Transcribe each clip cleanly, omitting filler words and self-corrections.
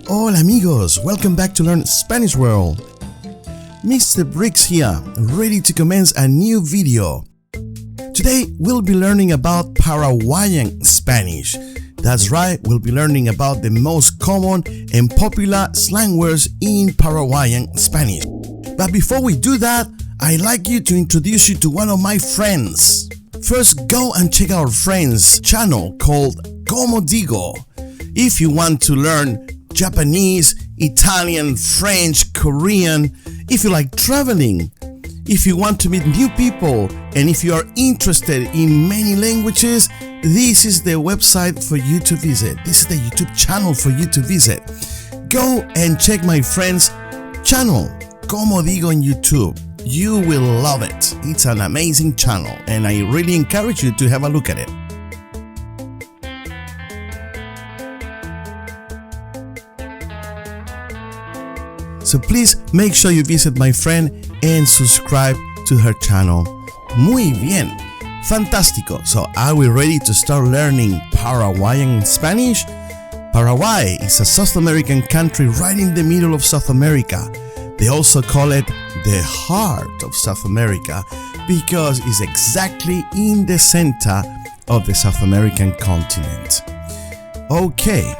Hola amigos, welcome back to Learn Spanish World. Mr. Briggs here, ready to commence a new video. Today we'll be learning about Paraguayan Spanish. That's right, we'll be learning about the most common and popular slang words in Paraguayan Spanish. But before we do that, I'd like you to introduce you to one of my friends. First, go and check our friend's channel called Como Digo. If you want to learn Japanese, Italian, French, Korean, if you like traveling, if you want to meet new people, and if you are interested in many languages, this is the website for you to visit. This is the YouTube channel for you to visit. Go and check my friend's channel, Como Digo on YouTube. You will love it. It's an amazing channel, and I really encourage you to have a look at it. So please make sure you visit my friend and subscribe to her channel. Muy bien. Fantástico. So are we ready to start learning Paraguayan Spanish? Paraguay is a South American country right in the middle of South America. They also call it the heart of South America because it's exactly in the center of the South American continent. Okay.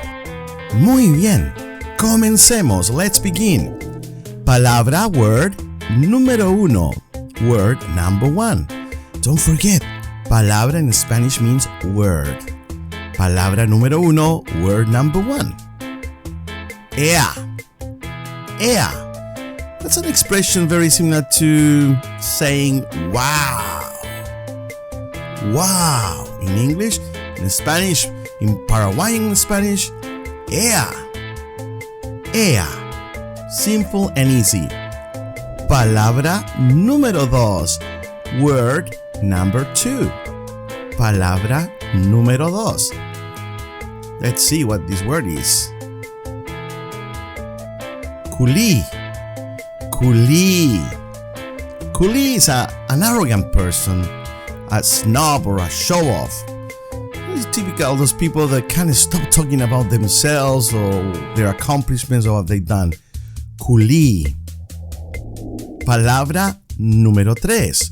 Muy bien. Comencemos. Let's begin. Palabra word número uno. Word number one. Don't forget, palabra in Spanish means word. Palabra número uno, word number one. Ea. Ea. That's an expression very similar to saying wow. Wow. In English, in Spanish, in Paraguayan Spanish, ea. Ea. Simple and easy. Palabra número dos. Word number two. Palabra número dos. Let's see what this word is. Culi. Culi. Culi is an arrogant person, a snob or a show-off. It's typical of those people that can't stop talking about themselves or their accomplishments or what they've done. Culi. Palabra número tres.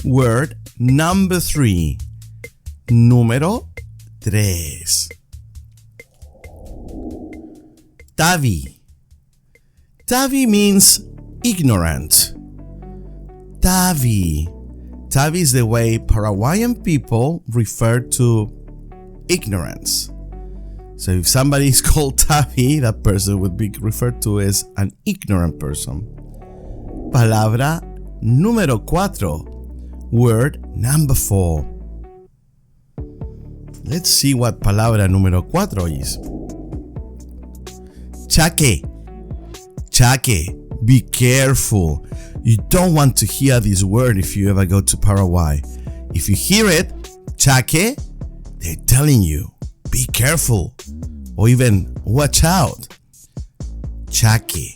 Word number three. Número tres. Tavi. Tavi means ignorant. Tavi. Tavi is the way Paraguayan people refer to ignorance. So if somebody is called Tavi, that person would be referred to as an ignorant person. Palabra número cuatro. Word number four. Let's see what palabra número cuatro is. Chaque. Chaque. Be careful. You don't want to hear this word if you ever go to Paraguay. If you hear it, chaque, they're telling you, be careful, or even watch out. Chaque.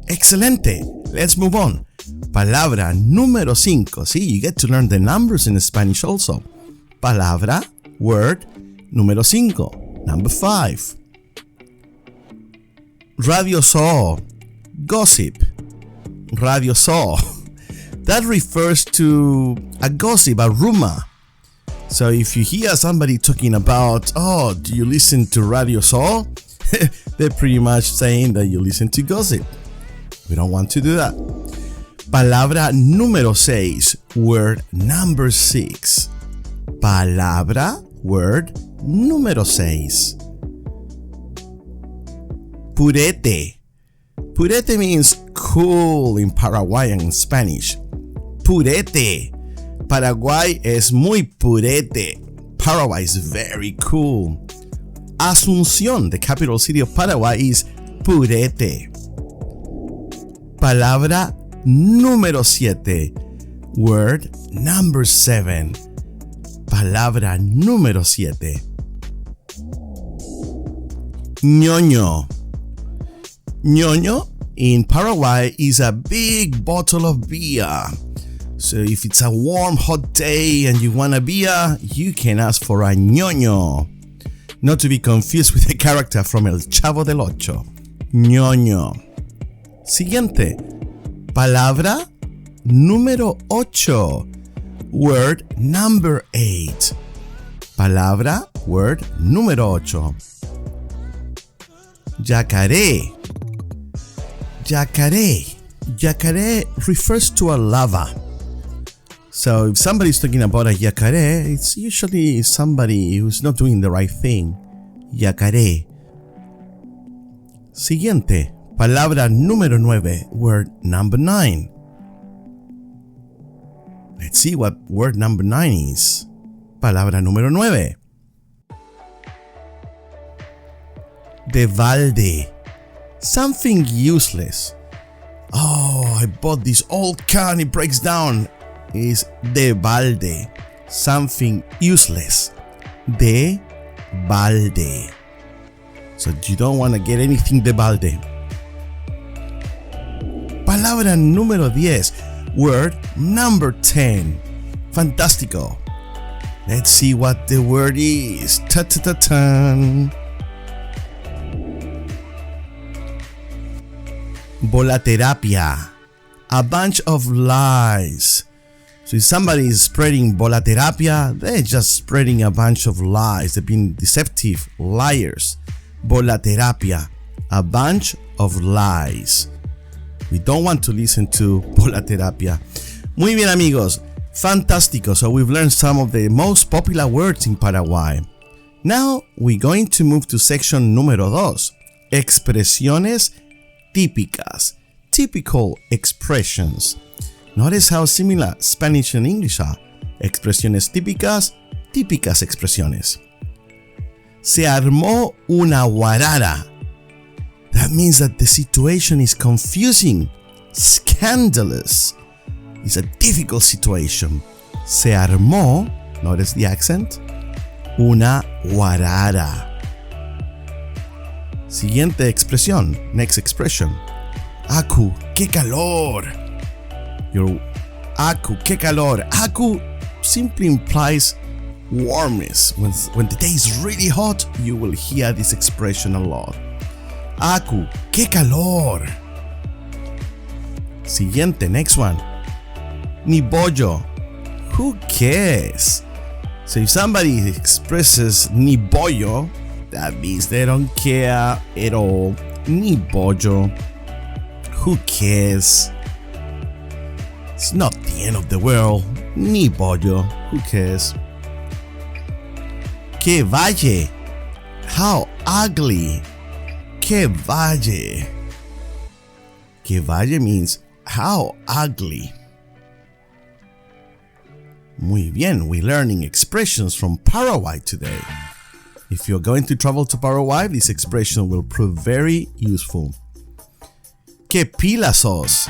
Excelente. Let's move on. Palabra número cinco. See, you get to learn the numbers in Spanish also. Palabra, word, número cinco. Number five. Radioso. Gossip. Radioso. That refers to a gossip, a rumor. So if you hear somebody talking about, oh, do you listen to Radio Sol? They're pretty much saying that you listen to gossip. We don't want to do that. Palabra número seis. Word number six. Palabra, word número seis. Purete. Purete means cool in Paraguayan Spanish. Purete. Paraguay es muy purete. Paraguay is very cool. Asunción, the capital city of Paraguay, is purete. Palabra número siete. Word number seven. Palabra número siete. Ñoño. Ñoño in Paraguay is a big bottle of beer. So if it's a warm, hot day and you want a beer, you can ask for a ñoño. Not to be confused with the character from El Chavo del Ocho. Ñoño. Siguiente. Palabra número 8. Word number 8. Palabra, word número 8. Yacaré. Yacaré. Yacaré refers to a lava. So if somebody's talking about a yacaré, it's usually somebody who's not doing the right thing. Yacaré. Siguiente. Palabra número 9. Word number 9. Let's see what word number 9 is. Palabra número 9. De balde. Something useless. Oh, I bought this old car and it breaks down. Is de balde. Something useless. De balde. So you don't want to get anything de balde. Palabra número 10. Word number 10. Fantástico. Let's see what the word is. Ta-ta-ta-tan. Volaterapia. A bunch of lies. So if somebody is spreading volaterapia, they're just spreading a bunch of lies. They've been deceptive liars. Volaterapia. A bunch of lies. We don't want to listen to volaterapia. Muy bien, amigos. Fantástico. So we've learned some of the most popular words in Paraguay. Now we're going to move to section número 2. Expresiones típicas. Typical expressions. Notice how similar Spanish and English are. Expresiones típicas, típicas expresiones. Se armó una guarara. That means that the situation is confusing, scandalous. It's a difficult situation. Se armó, notice the accent, una guarara. Siguiente expresión, next expression. Acu, qué calor. Your acu, qué calor. Acu simply implies warmness. When the day is really hot, you will hear this expression a lot. Acu, qué calor. Siguiente, next one. Ni bollo. Who cares? So if somebody expresses ni bollo, that means they don't care at all. Ni bollo. Who cares? It's not the end of the world. Ni bollo. Who cares? Que valle. How ugly. Que valle. Que valle means how ugly. Muy bien, we're learning expressions from Paraguay today. If you're going to travel to Paraguay, this expression will prove very useful. Que pila sos.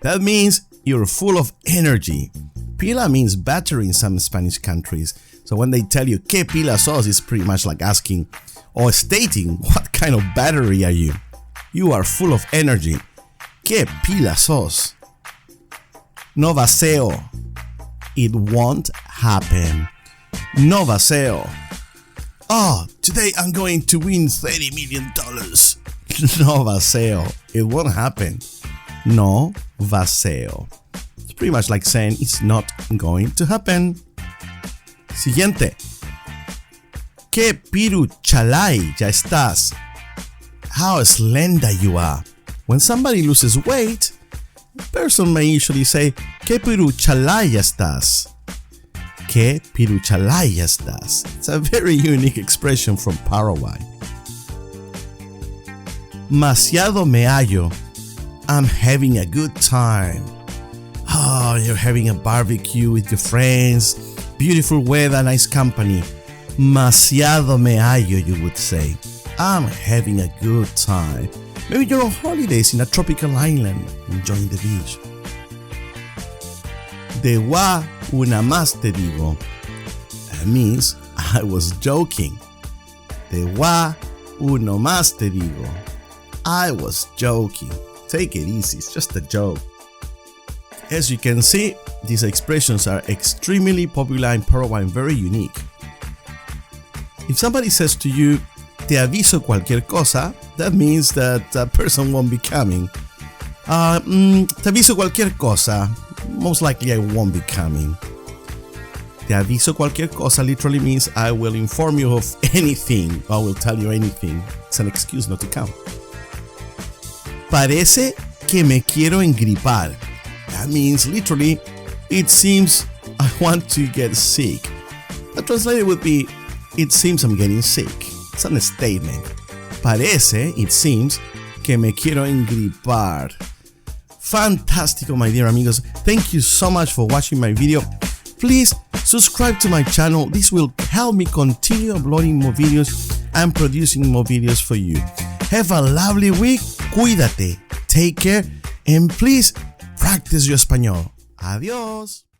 That means you're full of energy. Pila means battery in some Spanish countries. So when they tell you que pila sos, it's pretty much like asking or stating what kind of battery are you. You are full of energy. Que pila sos. No vaseo. It won't happen. No vaseo. Oh, today I'm going to win $30 million. No vaseo. It won't happen. No vaseo. It's pretty much like saying it's not going to happen. Siguiente. Que piruchalay ya estás. How slender you are. When somebody loses weight, the person may usually say, que piruchalay ya estás. Que piruchalay ya estás. It's a very unique expression from Paraguay. Demasiado me hallo. I'm having a good time. Oh, you're having a barbecue with your friends. Beautiful weather, nice company. Demasiado me hallo, you would say. I'm having a good time. Maybe you're on holidays in a tropical island, enjoying the beach. De gua una más te digo. That means I was joking. De gua uno más te digo. I was joking. Take it easy, it's just a joke. As you can see, these expressions are extremely popular in Paraguay and very unique. If somebody says to you, te aviso cualquier cosa, that means that that person won't be coming. Te aviso cualquier cosa, most likely I won't be coming. Te aviso cualquier cosa literally means I will inform you of anything. I will tell you anything. It's an excuse not to come. Parece que me quiero engripar. That means literally, it seems I want to get sick. The translated would be, it seems I'm getting sick. It's an statement. Parece, it seems, que me quiero engripar. Fantastico, my dear amigos. Thank you so much for watching my video. Please subscribe to my channel. This will help me continue uploading more videos and producing more videos for you. Have a lovely week. Cuídate. Take care. And please practice your español. Adiós.